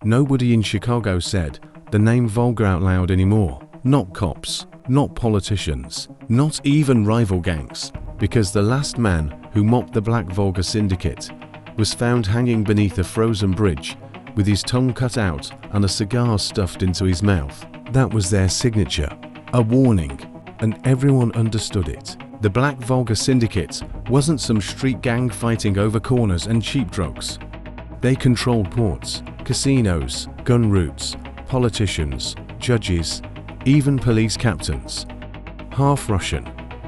Nobody in Chicago said the name Volga out loud anymore. Not cops, not politicians, not even rival gangs, because the last man who mopped the Black Volga Syndicate was found hanging beneath a frozen bridge with his tongue cut out and a cigar stuffed into his mouth. That was their signature, a warning, and everyone understood it. The Black Volga Syndicate wasn't some street gang fighting over corners and cheap drugs. They controlled ports, casinos, gun routes, politicians, judges, even police captains. Half Russian,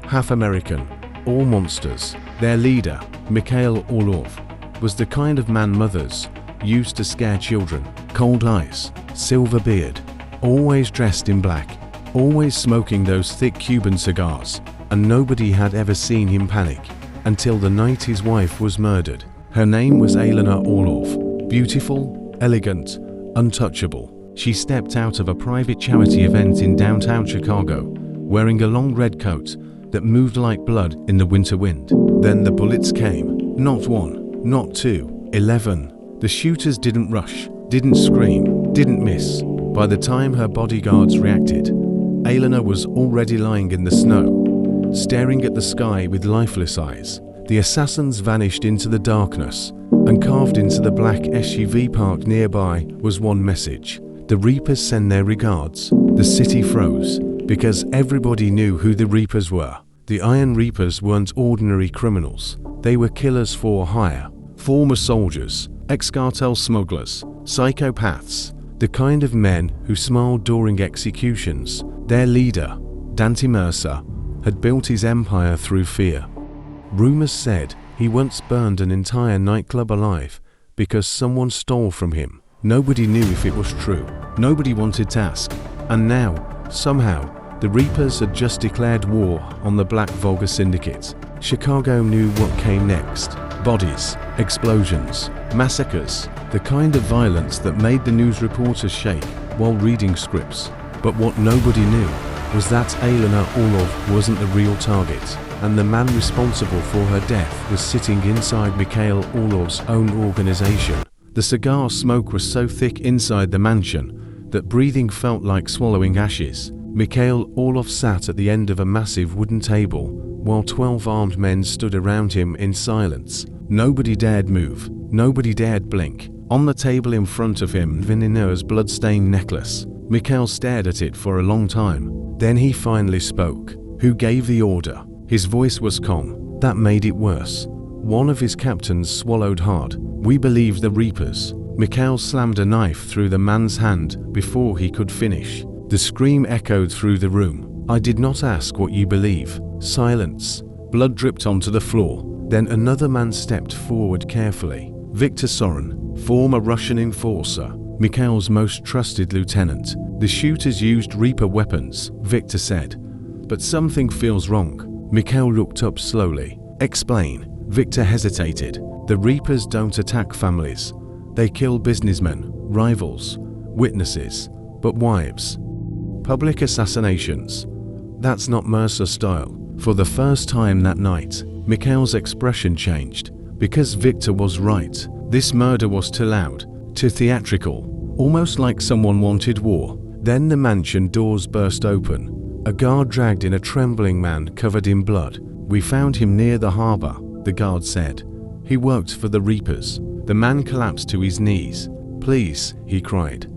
half American, all monsters. Their leader, Elena Orlov, was the kind of man mothers used to scare children. Cold eyes, silver beard, always dressed in black, always smoking those thick Cuban cigars, and nobody had ever seen him panic until the night his wife was murdered. Her name was Elena Orlov. Beautiful, elegant, untouchable. She stepped out of a private charity event in downtown Chicago, wearing a long red coat that moved like blood in the winter wind. Then the bullets came. Not one, not two, 11. The shooters didn't rush, didn't scream, didn't miss. By the time her bodyguards reacted, Elena was already lying in the snow, staring at the sky with lifeless eyes. The assassins vanished into the darkness, and carved into the black SUV parked nearby was one message. The Reapers send their regards. The city froze, because everybody knew who the Reapers were. The Iron Reapers weren't ordinary criminals. They were killers for hire, former soldiers, ex-cartel smugglers, psychopaths, the kind of men who smiled during executions. Their leader, Dante Mercer, had built his empire through fear. Rumors said he once burned an entire nightclub alive because someone stole from him. Nobody knew if it was true. Nobody wanted to ask. And now, somehow, the Reapers had just declared war on the Black Volga Syndicate. Chicago knew what came next. Bodies, explosions, massacres, the kind of violence that made the news reporters shake while reading scripts. But what nobody knew was that Elena Orlov wasn't the real target, and the man responsible for her death was sitting inside Elena Orlov's own organization. The cigar smoke was so thick inside the mansion that breathing felt like swallowing ashes. Elena Orlov sat at the end of a massive wooden table, while 12 armed men stood around him in silence. Nobody dared move, nobody dared blink. On the table in front of him, Venina's blood-stained necklace. Mikhail stared at it for a long time. Then he finally spoke. Who gave the order? His voice was calm. That made it worse. One of his captains swallowed hard. We believe the Reapers. Mikhail slammed a knife through the man's hand before he could finish. The scream echoed through the room. I did not ask what you believe. Silence. Blood dripped onto the floor. Then another man stepped forward carefully. Viktor Sorin, former Russian enforcer, Mikhail's most trusted lieutenant. The shooters used Reaper weapons, Viktor said. But something feels wrong. Mikhail looked up slowly. Explain. Viktor hesitated. The Reapers don't attack families. They kill businessmen, rivals, witnesses, but wives. Public assassinations. That's not Mercer's style. For the first time that night, Mikhail's expression changed. Because Viktor was right. This murder was too loud, too theatrical, almost like someone wanted war. Then the mansion doors burst open. A guard dragged in a trembling man covered in blood. We found him near the harbor, the guard said. He worked for the Reapers. The man collapsed to his knees. Please, he cried.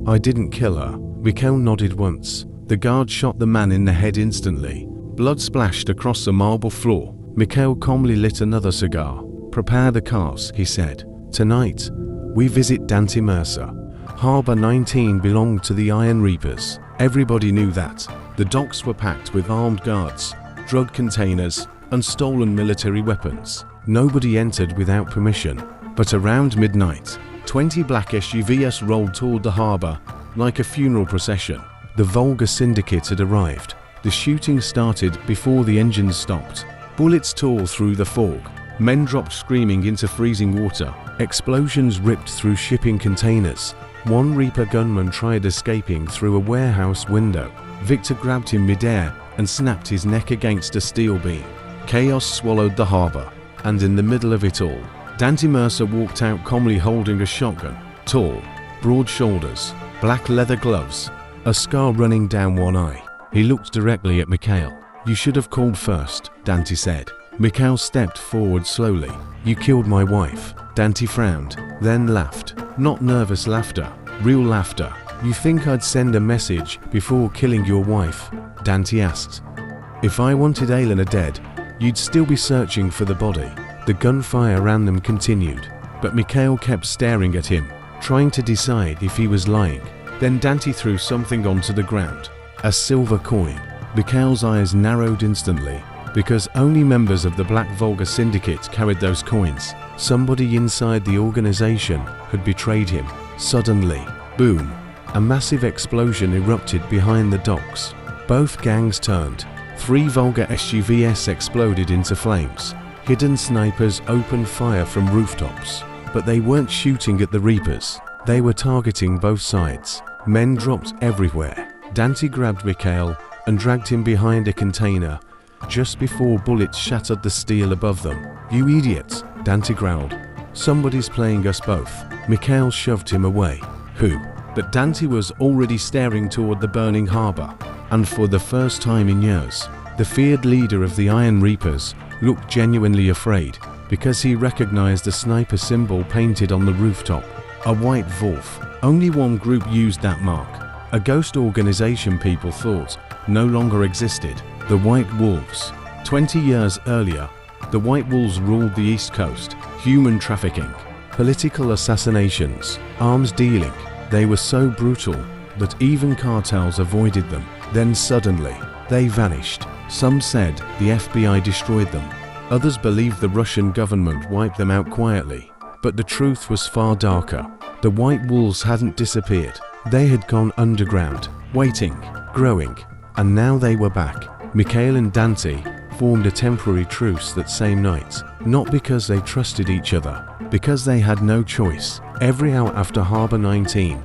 I didn't kill her. Mikhail nodded once. The guard shot the man in the head instantly. Blood splashed across the marble floor. Mikhail calmly lit another cigar. Prepare the cars, he said. Tonight, we visit Dante Mercer. Harbor 19 belonged to the Iron Reapers. Everybody knew that. The docks were packed with armed guards, drug containers, and stolen military weapons. Nobody entered without permission. But around midnight, 20 black SUVs rolled toward the harbor like a funeral procession. The Volga Syndicate had arrived. The shooting started before the engines stopped. Bullets tore through the fog. Men dropped screaming into freezing water. Explosions ripped through shipping containers. One Reaper gunman tried escaping through a warehouse window. Viktor grabbed him midair and snapped his neck against a steel beam. Chaos swallowed the harbor, and in the middle of it all, Dante Mercer walked out calmly holding a shotgun. Tall, broad shoulders, black leather gloves, a scar running down one eye. He looked directly at Mikhail. "You should have called first," Dante said. Mikhail stepped forward slowly. "You killed my wife." Dante frowned, then laughed. Not nervous laughter, real laughter. "You think I'd send a message before killing your wife?" Dante asked. "If I wanted Elena dead, you'd still be searching for the body." The gunfire around them continued, but Mikhail kept staring at him, trying to decide if he was lying. Then Dante threw something onto the ground. A silver coin. Mikhail's eyes narrowed instantly, because only members of the Black Volga Syndicate carried those coins. Somebody inside the organization had betrayed him. Suddenly, boom, a massive explosion erupted behind the docks. Both gangs turned. 3 Volga SUVs exploded into flames. Hidden snipers opened fire from rooftops, but they weren't shooting at the Reapers. They were targeting both sides. Men dropped everywhere. Dante grabbed Mikhail and dragged him behind a container just before bullets shattered the steel above them. "You idiots," Dante growled. "Somebody's playing us both." Mikhail shoved him away. "Who?" But Dante was already staring toward the burning harbor, and for the first time in years, the feared leader of the Iron Reapers looked genuinely afraid, because he recognized the sniper symbol painted on the rooftop. A white wolf. Only one group used that mark. A ghost organization people thought no longer existed. The White Wolves. 20 years earlier, the White Wolves ruled the East Coast. Human trafficking, political assassinations, arms dealing. They were so brutal that even cartels avoided them. Then suddenly, they vanished. Some said the FBI destroyed them. Others believed the Russian government wiped them out quietly. But the truth was far darker. The White Wolves hadn't disappeared. They had gone underground, waiting, growing, and now they were back. Mikhail and Dante formed a temporary truce that same night, not because they trusted each other, because they had no choice. Every hour after Harbor 19,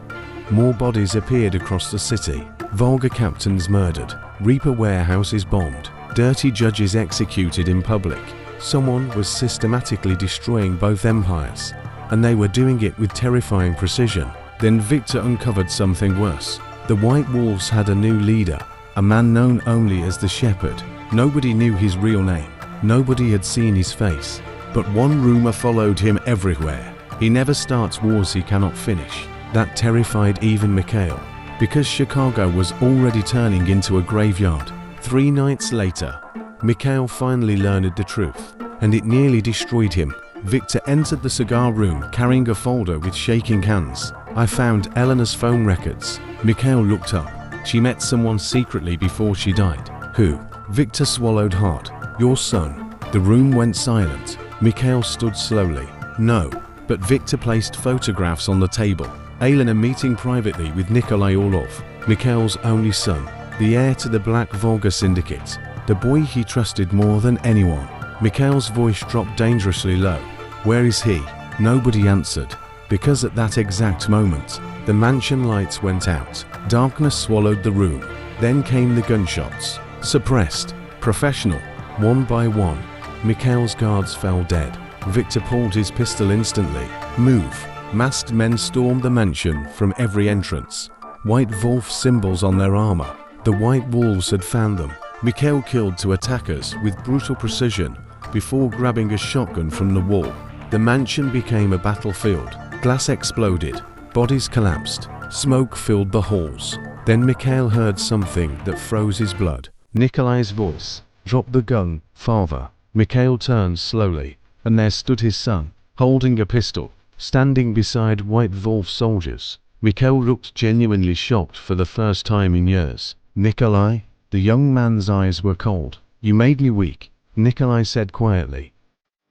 more bodies appeared across the city. Volga captains murdered, Reaper warehouses bombed, dirty judges executed in public. Someone was systematically destroying both empires, and they were doing it with terrifying precision. Then Victor uncovered something worse. The White Wolves had a new leader, a man known only as the Shepherd. Nobody knew his real name. Nobody had seen his face. But one rumor followed him everywhere. He never starts wars he cannot finish. That terrified even Mikhail, because Chicago was already turning into a graveyard. 3 nights later, Mikhail finally learned the truth, and it nearly destroyed him. Victor entered the cigar room carrying a folder with shaking hands. "I found Elena's phone records." Mikhail looked up. She met someone secretly before she died. "Who?" Victor swallowed hard. "Your son." The room went silent. Mikhail stood slowly. "No." But Victor placed photographs on the table. Elena meeting privately with Nikolai Orlov, Mikhail's only son, the heir to the Black Volga Syndicate, the boy he trusted more than anyone. Mikhail's voice dropped dangerously low. "Where is he?" Nobody answered, because at that exact moment, the mansion lights went out. Darkness swallowed the room. Then came the gunshots. Suppressed, professional, one by one. Mikhail's guards fell dead. Victor pulled his pistol instantly. "Move." Masked men stormed the mansion from every entrance. White wolf symbols on their armor. The White Wolves had found them. Mikhail killed 2 attackers with brutal precision before grabbing a shotgun from the wall. The mansion became a battlefield. Glass exploded. Bodies collapsed. Smoke filled the halls. Then Mikhail heard something that froze his blood. Nikolai's voice. "Drop the gun, father." Mikhail turned slowly, and there stood his son, holding a pistol, standing beside White Wolf soldiers. Mikhail looked genuinely shocked for the first time in years. "Nikolai?" The young man's eyes were cold. "You made me weak," Nikolai said quietly.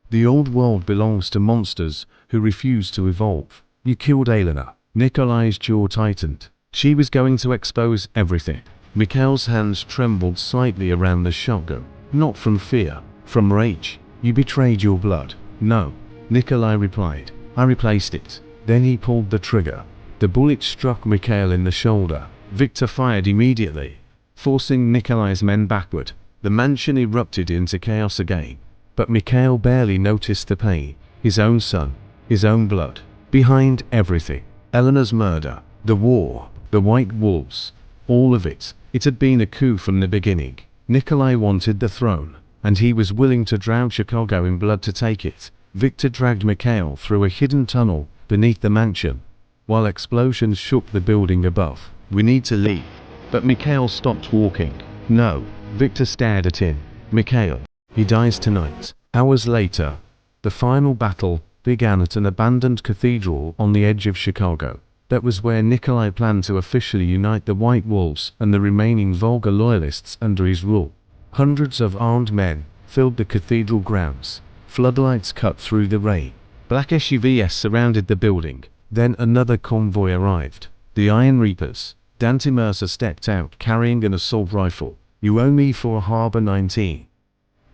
"The old world belongs to monsters who refuse to evolve. You killed Elena." Nikolai's jaw tightened. She was going to expose everything. Mikhail's hands trembled slightly around the shotgun. Not from fear, from rage. "You betrayed your blood." "No," Nikolai replied. "I replaced it." Then he pulled the trigger. The bullet struck Mikhail in the shoulder. Victor fired immediately, forcing Nikolai's men backward. The mansion erupted into chaos again. But Mikhail barely noticed the pain. His own son, his own blood. Behind everything, Eleanor's murder, the war, the White Wolves, all of it. It had been a coup from the beginning. Nikolai wanted the throne, and he was willing to drown Chicago in blood to take it. Victor dragged Mikhail through a hidden tunnel beneath the mansion, while explosions shook the building above. "We need to leave." But Mikhail stopped walking. "No." Victor stared at him. "Mikhail, he dies tonight." Hours later, the final battle began at an abandoned cathedral on the edge of Chicago. That was where Nikolai planned to officially unite the White Wolves and the remaining Volga loyalists under his rule. Hundreds of armed men filled the cathedral grounds. Floodlights cut through the rain. Black SUVs surrounded the building. Then another convoy arrived. The Iron Reapers. Dante Mercer stepped out carrying an assault rifle. "You owe me for Harbor 19,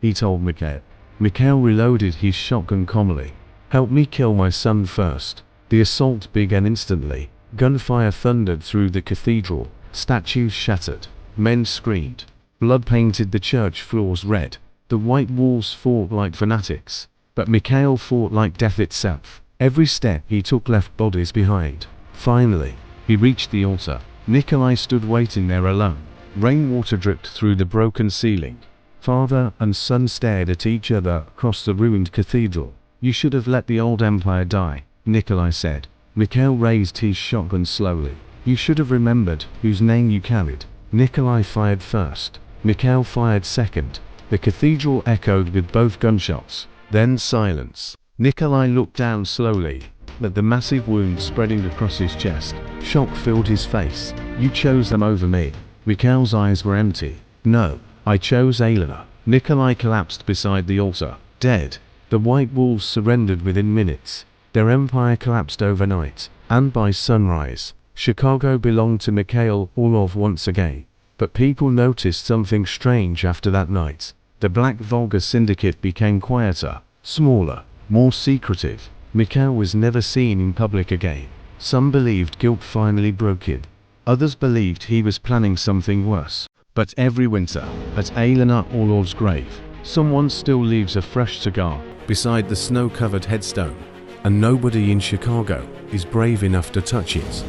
he told Mikhail. Mikhail reloaded his shotgun calmly. "Help me kill my son first." The assault began instantly. Gunfire thundered through the cathedral. Statues shattered. Men screamed. Blood painted the church floors red. The White Wolves fought like fanatics, but Mikhail fought like death itself. Every step he took left bodies behind. Finally, he reached the altar. Nikolai stood waiting there alone. Rainwater dripped through the broken ceiling. Father and son stared at each other across the ruined cathedral. "You should have let the old empire die," Nikolai said. Mikhail raised his shotgun slowly. "You should have remembered whose name you carried." Nikolai fired first. Mikhail fired second. The cathedral echoed with both gunshots. Then silence. Nikolai looked down slowly at the massive wound spreading across his chest. Shock filled his face. "You chose them over me." Mikhail's eyes were empty. "No, I chose Elena." Nikolai collapsed beside the altar, dead. The White Wolves surrendered within minutes. Their empire collapsed overnight, and by sunrise, Chicago belonged to Mikhail Orlov once again. But people noticed something strange after that night. The Black Volga Syndicate became quieter, smaller, more secretive. Mikhail was never seen in public again. Some believed guilt finally broke in. Others believed he was planning something worse. But every winter, at Elena Orlov's grave, someone still leaves a fresh cigar beside the snow-covered headstone, and nobody in Chicago is brave enough to touch it.